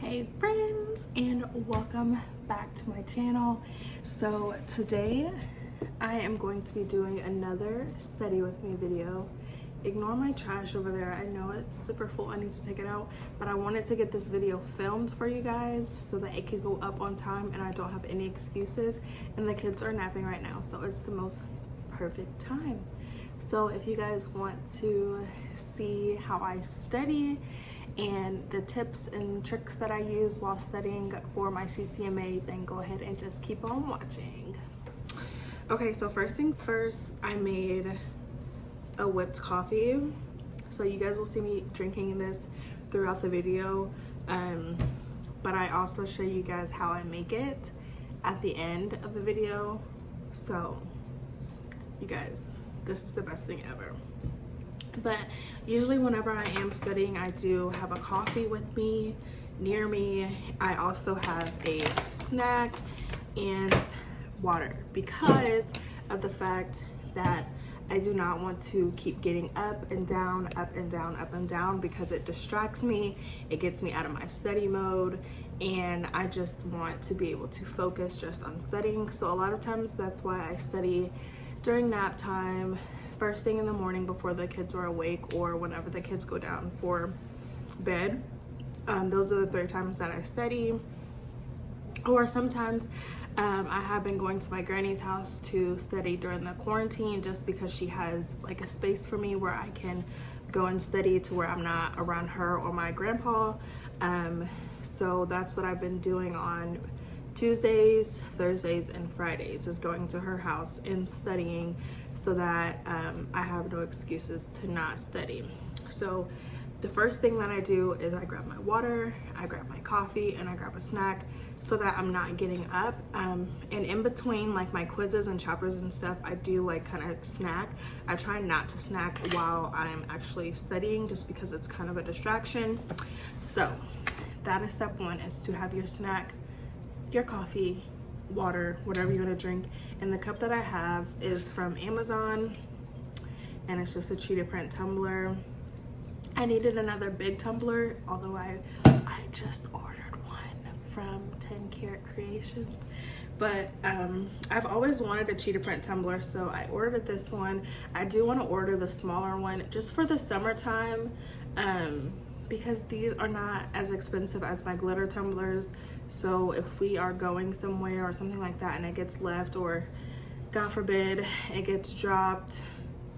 Hey friends, and welcome back to my channel. So today I am going to be doing another study with me video. Ignore my trash over there. I know it's super full, I need to take it out, but I wanted to get this video filmed for you guys so that it could go up on time and I don't have any excuses, and the kids are napping right now, so it's the most perfect time. So if you guys want to see how I study and the tips and tricks that I use while studying for my Ccma, then go ahead and just keep on watching. Okay, so first things first, I made a whipped coffee. So you guys will see me drinking this throughout the video, but I also show you guys how I make it at the end of the video. So you guys, this is the best thing ever. But usually whenever I am studying, I do have a coffee with me, near me. I also have a snack and water because of the fact that I do not want to keep getting up and down, up and down, up and down, because it distracts me. It gets me out of my study mode, and I just want to be able to focus just on studying. So a lot of times that's why I study during nap time, first thing in the morning before the kids are awake, or whenever the kids go down for bed. Those are the 3 times that I study. Or sometimes I have been going to my granny's house to study during the quarantine, just because she has like a space for me where I can go and study to where I'm not around her or my grandpa. So that's what I've been doing on Tuesdays, Thursdays, and Fridays, is going to her house and studying, so that I have no excuses to not study. So the first thing that I do is I grab my water, I grab my coffee, and I grab a snack so that I'm not getting up. And in between like my quizzes and chapters and stuff, I do like kind of snack. I try not to snack while I'm actually studying, just because it's kind of a distraction. So that is step 1, is to have your snack, your coffee, water, whatever you're gonna drink. And the cup that I have is from Amazon, and it's just a cheetah print tumbler. I needed another big tumbler, although I just ordered one from 10 Karat Creations, but I've always wanted a cheetah print tumbler, so I ordered this one. I do want to order the smaller one just for the summertime, because these are not as expensive as my glitter tumblers. So if we are going somewhere or something like that and it gets left, or God forbid it gets dropped,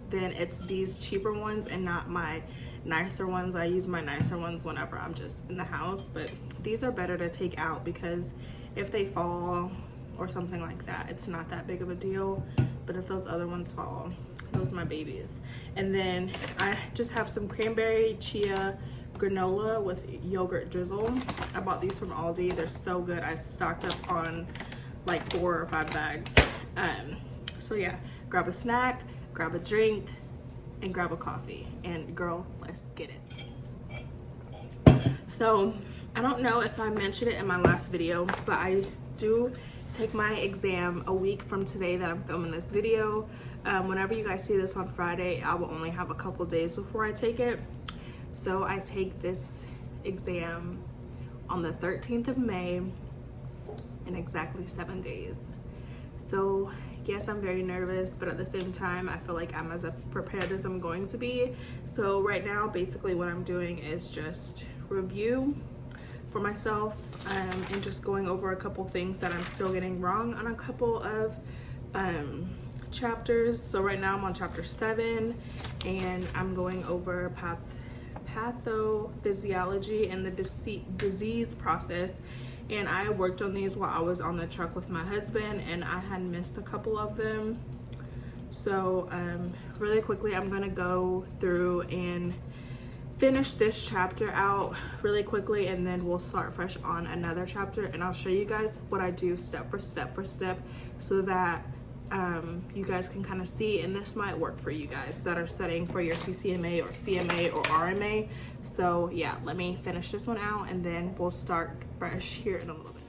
then it's these cheaper ones and not my nicer ones. I use my nicer ones whenever I'm just in the house, but these are better to take out, because if they fall or something like that, it's not that big of a deal. But if those other ones fall, those are my babies. And then I just have some cranberry chia granola with yogurt drizzle. I bought these from Aldi. They're so good. I stocked up on like 4 or 5 bags. So yeah, grab a snack, grab a drink, and grab a coffee, and girl, let's get it. So I don't know if I mentioned it in my last video, but I do take my exam a week from today that I'm filming this video. Whenever you guys see this on Friday, I will only have a couple days before I take it. So I take this exam on the 13th of May in exactly 7 days. So yes, I'm very nervous, but at the same time, I feel like I'm as prepared as I'm going to be. So right now, basically what I'm doing is just review for myself, and just going over a couple things that I'm still getting wrong on a couple of chapters. So right now I'm on chapter 7, and I'm going over pathophysiology and the disease process. And I worked on these while I was on the truck with my husband, and I had missed a couple of them. So really quickly, I'm gonna go through and finish this chapter out really quickly, and then we'll start fresh on another chapter, and I'll show you guys what I do step for step, so that you guys can kind of see, and this might work for you guys that are studying for your Ccma or CMA or RMA. So yeah, let me finish this one out, and then we'll start fresh here in a little bit.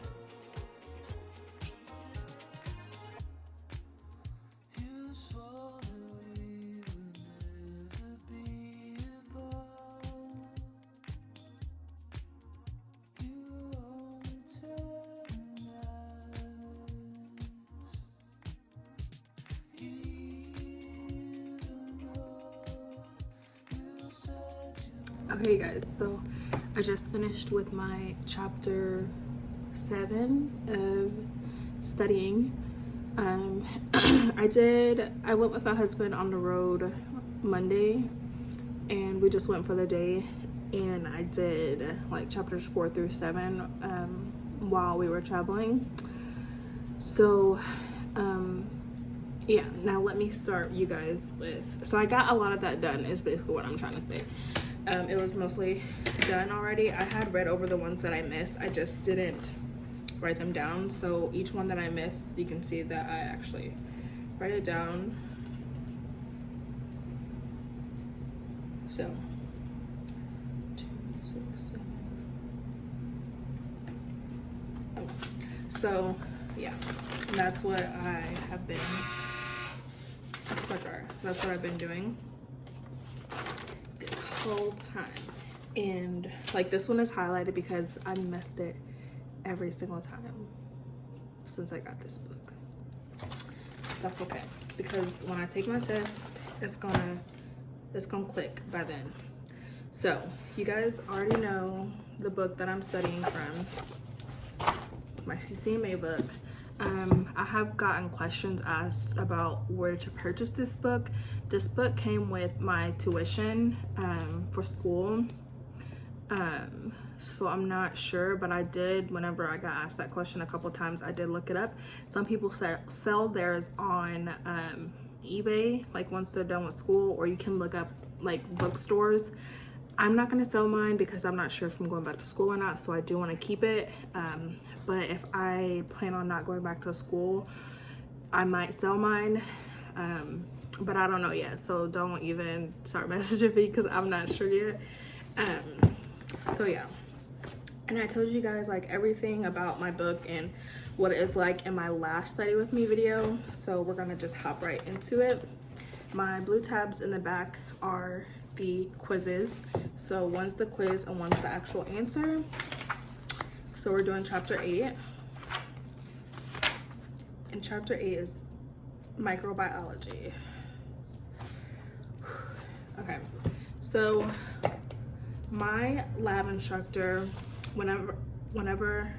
You Okay guys, so I just finished with my chapter 7 of studying. I went with my husband on the road Monday and we just went for the day, and I did like chapters 4 through 7 while we were traveling. So yeah, now let me start you guys with, so I got a lot of that done is basically what I'm trying to say. It was mostly done already. I had read over the ones that I missed. I just didn't write them down. So each one that I missed, you can see that I actually write it down. So 2, 6, 7. Oh. So yeah, that's what I have been. That's what I've been doing this whole time. And like this one is highlighted because I missed it every single time since I got this book. That's okay, because when I take my test, it's gonna click by then. So you guys already know the book that I'm studying from, my Ccma book. I have gotten questions asked about where to purchase this book. This book came with my tuition for school. So I'm not sure, but I did, whenever I got asked that question a couple times, I did look it up. Some people sell theirs on eBay, like once they're done with school, or you can look up like bookstores. I'm not going to sell mine because I'm not sure if I'm going back to school or not, so I do want to keep it. But if I plan on not going back to school, I might sell mine. But I don't know yet, so don't even start messaging me because I'm not sure yet. So yeah, and I told you guys like everything about my book and what it is like in my last study with me video, so we're gonna just hop right into it. My blue tabs in the back are the quizzes, so one's the quiz and one's the actual answer. So we're doing chapter 8, and chapter 8 is microbiology. Okay, so my lab instructor, whenever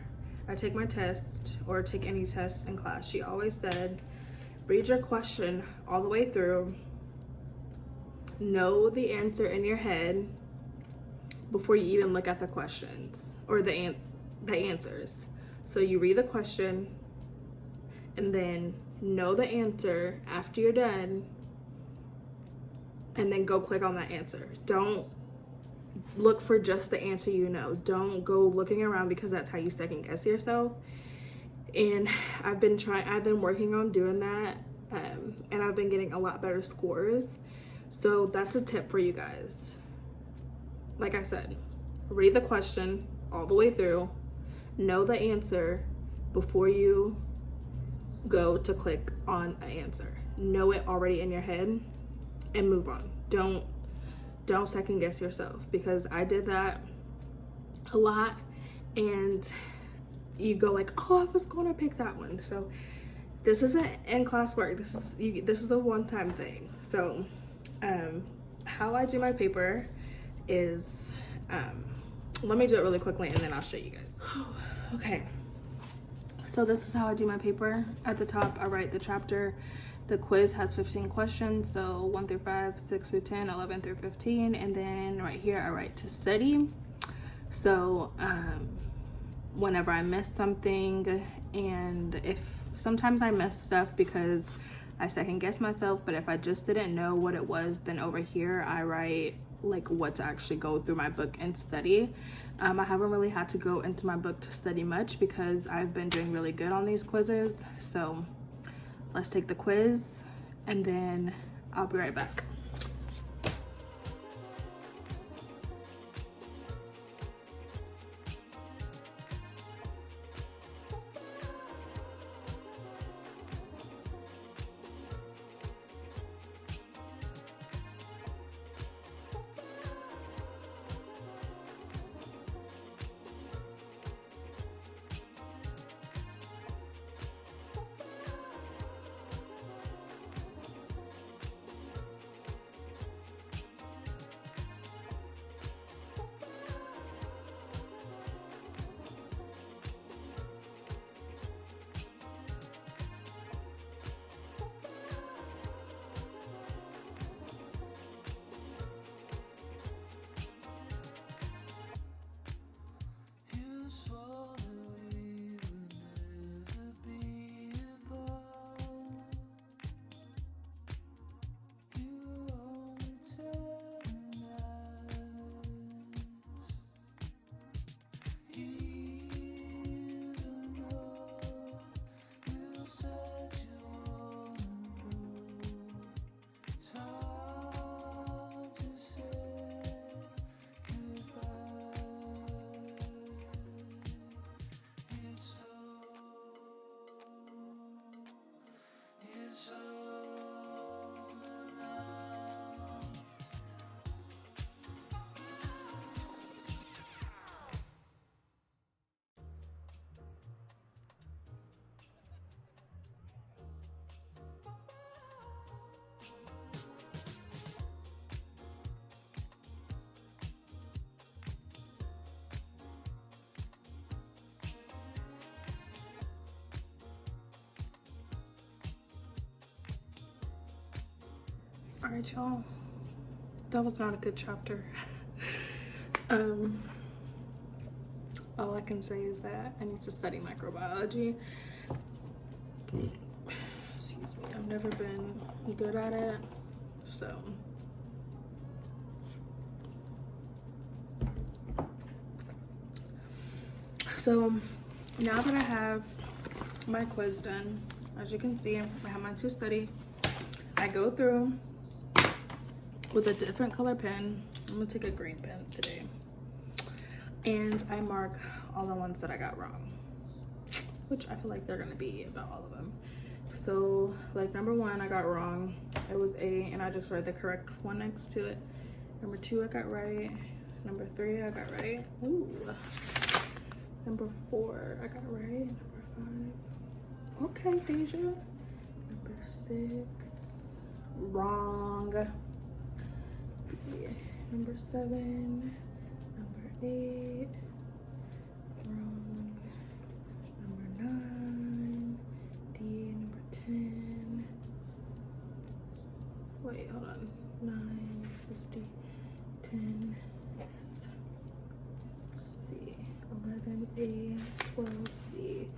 I take my test or take any test in class, she always said, read your question all the way through, know the answer in your head before you even look at the questions or the answers. So you read the question and then know the answer after you're done, and then go click on that answer. Don't look for just the answer you know. Don't go looking around because that's how you second guess yourself. And I've been working on doing that, and I've been getting a lot better scores. So that's a tip for you guys. Like I said, read the question all the way through, know the answer before you go to click on an answer. Know it already in your head and move on. Don't second guess yourself, because I did that a lot, and you go like, oh, I was gonna pick that one. So this isn't in class work. This is a one-time thing. So how I do my paper is, let me do it really quickly and then I'll show you guys. Okay, so this is how I do my paper. At the top I write the chapter. The quiz has 15 questions, so 1 through 5, 6 through 10, 11 through 15, and then right here I write to study. So whenever I miss something, and if sometimes I miss stuff because I second guess myself, but if I just didn't know what it was, then over here I write like what to actually go through my book and study. I haven't really had to go into my book to study much because I've been doing really good on these quizzes. So let's take the quiz and then I'll be right back. All right, y'all. That was not a good chapter. All I can say is that I need to study microbiology. Excuse me. I've never been good at it, so. So now that I have my quiz done, as you can see, I have my to study. I go through with a different color pen. I'm gonna take a green pen today. And I mark all the ones that I got wrong, which I feel like they're gonna be about all of them. So like number 1, I got wrong. It was A, and I just write the correct one next to it. Number 2, I got right. Number 3, I got right. Ooh. Number 4, I got right. Number 5. Okay, Deja. Number 6, wrong. B. Number 7. Number 8, wrong. Number 9, D. Number 10. Wait, hold on. 9 is D. 10 is, let's see, 11 A, 12 C,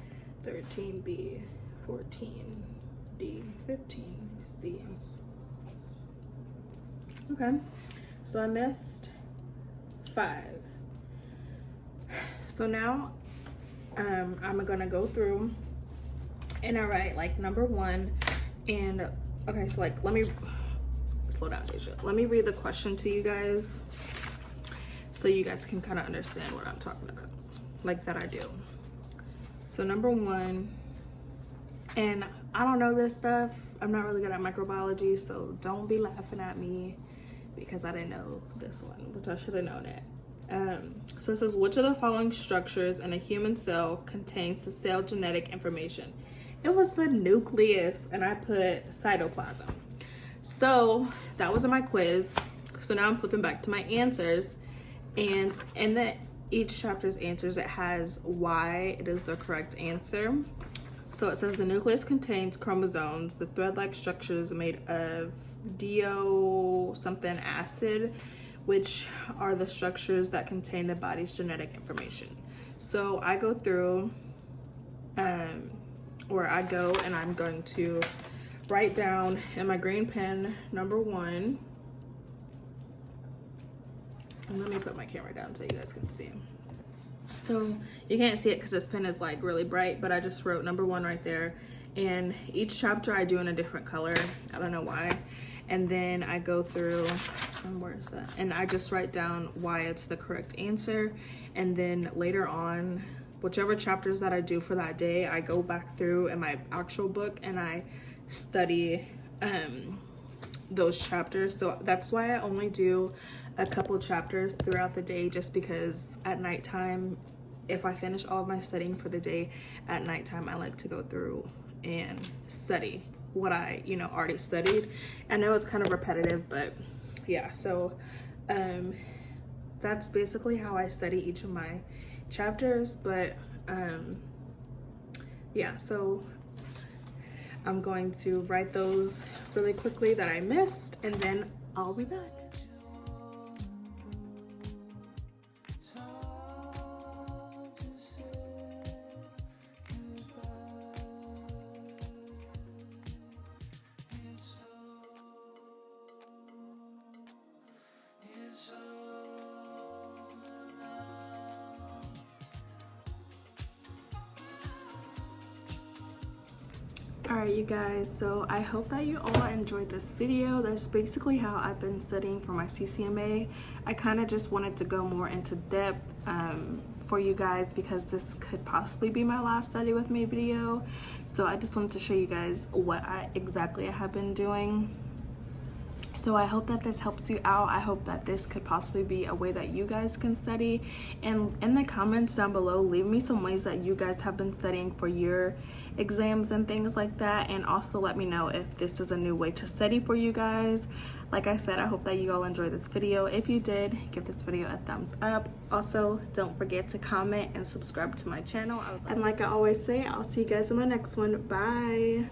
13 B, 14 D, 15 C. Okay, so I missed 5. So now I'm gonna go through and I write like number 1, and okay, so like let me slow down, Deja. Let me read the question to you guys so you guys can kind of understand what I'm talking about, like that I do. So number 1, and I don't know this stuff, I'm not really good at microbiology, so don't be laughing at me because I didn't know this one, which I should have known it. So it says, which of the following structures in a human cell contains the cell genetic information? It was the nucleus, and I put cytoplasm. So that was in my quiz. So now I'm flipping back to my answers, and in each chapter's answers, it has why it is the correct answer. So it says the nucleus contains chromosomes, the thread-like structures made of dio something acid, which are the structures that contain the body's genetic information. So I go through, or I go and I'm going to write down in my green pen number 1. And let me put my camera down so you guys can see. So you can't see it because this pen is like really bright, but I just wrote number 1 right there. And each chapter I do in a different color. I don't know why. And then I go through, where is that? And I just write down why it's the correct answer. And then later on, whichever chapters that I do for that day, I go back through in my actual book and I study those chapters. So that's why I only do a couple chapters throughout the day, just because at nighttime, if I finish all of my studying for the day at nighttime, I like to go through and study what I already studied. I know it's kind of repetitive, but yeah, so that's basically how I study each of my chapters. But yeah, so I'm going to write those really quickly that I missed, and then I'll be back. Alright you guys, so I hope that you all enjoyed this video. That's basically how I've been studying for my Ccma. I kind of just wanted to go more into depth for you guys because this could possibly be my last study with me video. So I just wanted to show you guys what exactly I have been doing. So I hope that this helps you out. I hope that this could possibly be a way that you guys can study. And in the comments down below, leave me some ways that you guys have been studying for your exams and things like that. And also let me know if this is a new way to study for you guys. Like I said, I hope that you all enjoyed this video. If you did, give this video a thumbs up. Also, don't forget to comment and subscribe to my channel. And like I always say, I'll see you guys in my next one. Bye.